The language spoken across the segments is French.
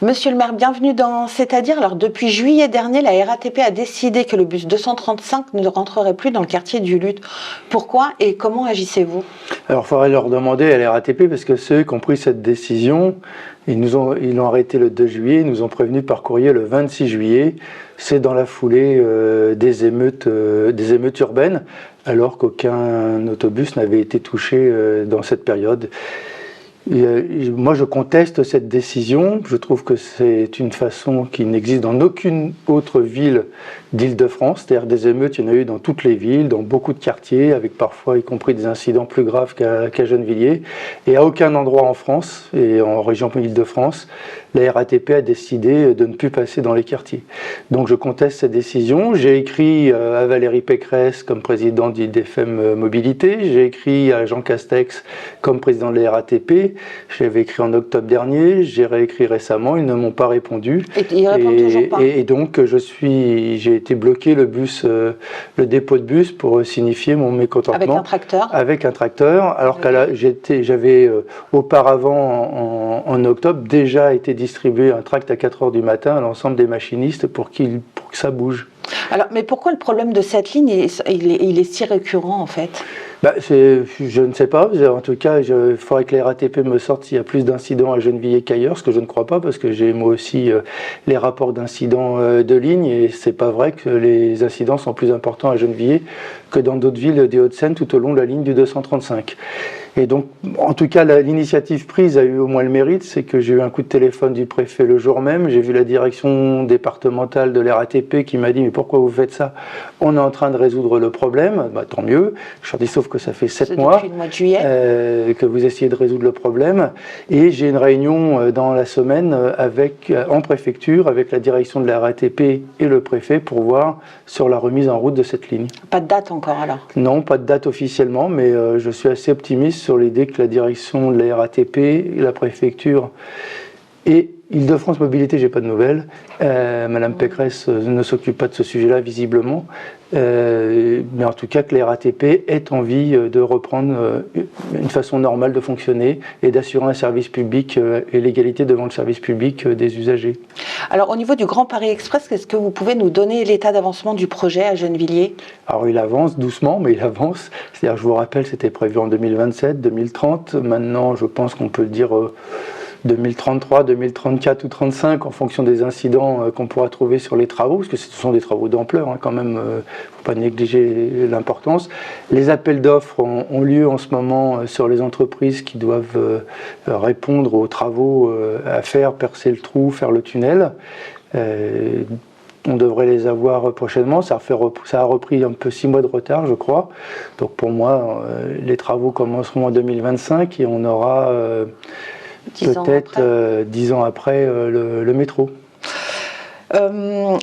Monsieur le maire, bienvenue dans C'est-à-dire. Alors, depuis juillet dernier, la RATP a décidé que le bus 235 ne rentrerait plus dans le quartier du Luth. Pourquoi et comment agissez-vous? Alors, il faudrait leur demander à la RATP, parce que ceux qui ont pris cette décision, ils l'ont arrêté le 2 juillet, ils nous ont prévenu par courrier le 26 juillet. C'est dans la foulée des émeutes urbaines, alors qu'aucun autobus n'avait été touché dans cette période. Moi, je conteste cette décision. Je trouve que c'est une façon qui n'existe dans aucune autre ville d'Île-de-France. C'est-à-dire des émeutes, il y en a eu dans toutes les villes, dans beaucoup de quartiers, avec parfois y compris des incidents plus graves qu'à Gennevilliers. Et à aucun endroit en France, et en région Île-de-France, la RATP a décidé de ne plus passer dans les quartiers. Donc je conteste cette décision. J'ai écrit à Valérie Pécresse comme président d'IDFM Mobilité. J'ai écrit à Jean Castex comme président de la RATP. Je l'avais écrit en octobre dernier. J'ai réécrit récemment. Ils ne m'ont pas répondu. Et ils répondent toujours pas. Et donc j'ai été bloqué le dépôt de bus pour signifier mon mécontentement. Avec un tracteur. Avec un tracteur. Alors que j'avais auparavant en octobre déjà été distribué un tract à 4 h du matin à l'ensemble des machinistes pour que ça bouge. Alors, mais pourquoi le problème de cette ligne il est si récurrent en fait? Je ne sais pas. En tout cas, il faudrait que la RATP me sorte s'il y a plus d'incidents à Gennevilliers qu'ailleurs, ce que je ne crois pas, parce que j'ai moi aussi les rapports d'incidents de ligne, et c'est pas vrai que les incidents sont plus importants à Gennevilliers que dans d'autres villes des Hauts-de-Seine tout au long de la ligne du 235. Et donc, en tout cas, l'initiative prise a eu au moins le mérite, c'est que j'ai eu un coup de téléphone du préfet le jour même, j'ai vu la direction départementale de la RATP qui m'a dit « mais pourquoi vous faites ça? On est en train de résoudre le problème. » Tant mieux. Je leur dis sauf que ça fait 7 mois, depuis le mois de juillet. Que vous essayez de résoudre le problème. Et j'ai une réunion dans la semaine en préfecture avec la direction de la RATP et le préfet pour voir sur la remise en route de cette ligne. Pas de date encore alors? Non, pas de date officiellement, mais je suis assez optimiste sur l'idée que la direction de la RATP, la préfecture et Île-de-France Mobilité, j'ai pas de nouvelles. Madame Pécresse ne s'occupe pas de ce sujet-là visiblement, mais en tout cas que la RATP ait envie de reprendre une façon normale de fonctionner et d'assurer un service public et l'égalité devant le service public des usagers. Alors au niveau du Grand Paris Express, est-ce que vous pouvez nous donner l'état d'avancement du projet à Gennevilliers? Alors il avance doucement, mais il avance. C'est-à-dire, je vous rappelle, c'était prévu en 2027, 2030. Maintenant, je pense qu'on peut le dire 2033, 2034 ou 35 en fonction des incidents qu'on pourra trouver sur les travaux, parce que ce sont des travaux d'ampleur quand même, il ne faut pas négliger l'importance. Les appels d'offres ont lieu en ce moment sur les entreprises qui doivent répondre aux travaux à faire, percer le trou, faire le tunnel. On devrait les avoir prochainement. Ça a repris un peu 6 mois de retard, je crois. Donc pour moi, les travaux commenceront en 2025 et on aura peut-être 10 ans après le métro.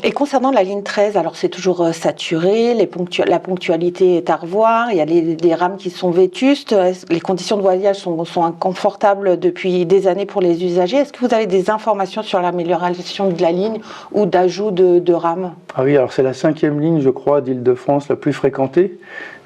Et concernant la ligne 13, alors c'est toujours saturé, la ponctualité est à revoir, il y a des rames qui sont vétustes, les conditions de voyage sont inconfortables depuis des années pour les usagers. Est-ce que vous avez des informations sur l'amélioration de la ligne ou d'ajout de rames? Ah oui, alors c'est la 5e ligne, je crois, d'Île-de-France la plus fréquentée.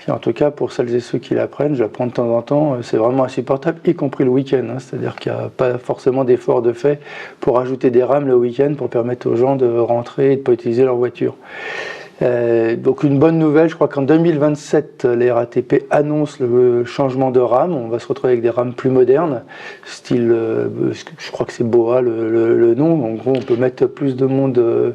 En tout cas, pour celles et ceux qui la prennent, je la prends de temps en temps, c'est vraiment insupportable, y compris le week-end. C'est-à-dire qu'il n'y a pas forcément d'effort de fait pour ajouter des rames le week-end pour permettre aux gens de rentrer et de ne pas utiliser leur voiture. Donc une bonne nouvelle, je crois qu'en 2027, la RATP annonce le changement de rame. On va se retrouver avec des rames plus modernes, style, je crois que c'est BOA le nom. En gros, on peut mettre plus de monde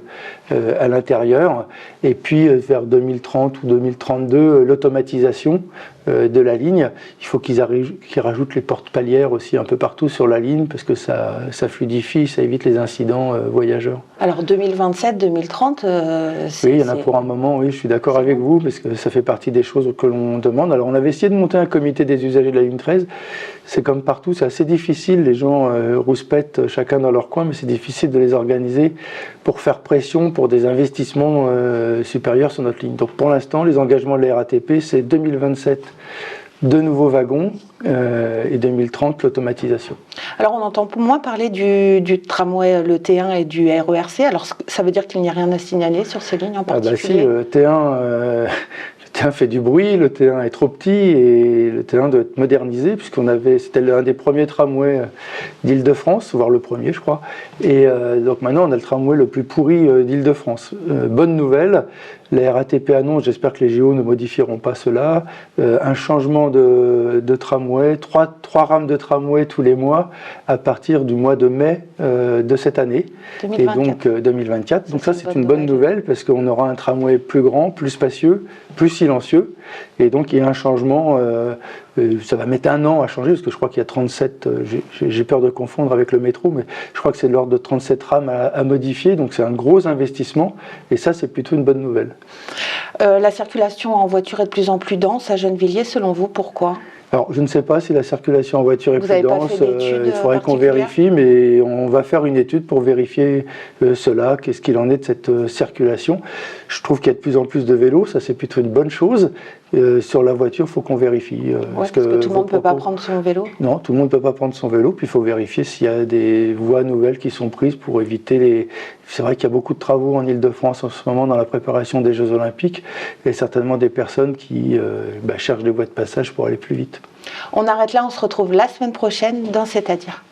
à l'intérieur. Et puis vers 2030 ou 2032, l'automatisation de la ligne. Il faut qu'ils rajoutent les portes palières aussi un peu partout sur la ligne parce que ça fluidifie, ça évite les incidents voyageurs. Alors 2027, 2030, oui, il y en a pour un moment, oui, je suis d'accord avec vous parce que ça fait partie des choses que l'on demande. Alors on avait essayé de monter un comité des usagers de la ligne 13. C'est comme partout, c'est assez difficile. Les gens rouspètent chacun dans leur coin, mais c'est difficile de les organiser pour faire pression pour des investissements supérieurs sur notre ligne. Donc pour l'instant, les engagements de la RATP, c'est 2027, 2 nouveaux wagons et 2030, l'automatisation. Alors on entend moins parler du tramway, le T1 et du RERC. Alors ça veut dire qu'il n'y a rien à signaler sur ces lignes en particulier? Ah bah si, T1, T1 fait du bruit, le T1 est trop petit et le T1 doit être modernisé c'était l'un des premiers tramways d'Île-de-France, voire le premier je crois. Et donc maintenant on a le tramway le plus pourri d'Île-de-France. Bonne nouvelle, la RATP annonce, j'espère que les JO ne modifieront pas cela, un changement de tramway, trois rames de tramway tous les mois à partir du mois de mai de cette année. 2024. Et donc 2024. Donc ça c'est une bonne nouvelle parce qu'on aura un tramway plus grand, plus spacieux, plus silencieux. Et donc il y a un changement, ça va mettre 1 an à changer parce que je crois qu'il y a 37, j'ai peur de confondre avec le métro, mais je crois que c'est de l'ordre de 37 rames à modifier. Donc c'est un gros investissement et ça c'est plutôt une bonne nouvelle. La circulation en voiture est de plus en plus dense à Gennevilliers, selon vous, pourquoi ? Alors, je ne sais pas si la circulation en voiture est Vous plus n'avez pas dense, fait d'études il faudrait qu'on particulières vérifie, mais on va faire une étude pour vérifier cela, qu'est-ce qu'il en est de cette circulation. Je trouve qu'il y a de plus en plus de vélos, ça c'est plutôt une bonne chose. Sur la voiture, il faut qu'on vérifie. Parce que tout le monde ne peut pas prendre son vélo. Non, tout le monde ne peut pas prendre son vélo, puis il faut vérifier s'il y a des voies nouvelles qui sont prises pour éviter les... C'est vrai qu'il y a beaucoup de travaux en Île-de-France en ce moment dans la préparation des Jeux Olympiques, et certainement des personnes qui cherchent des voies de passage pour aller plus vite. On arrête là, on se retrouve la semaine prochaine dans C'est-à-dire.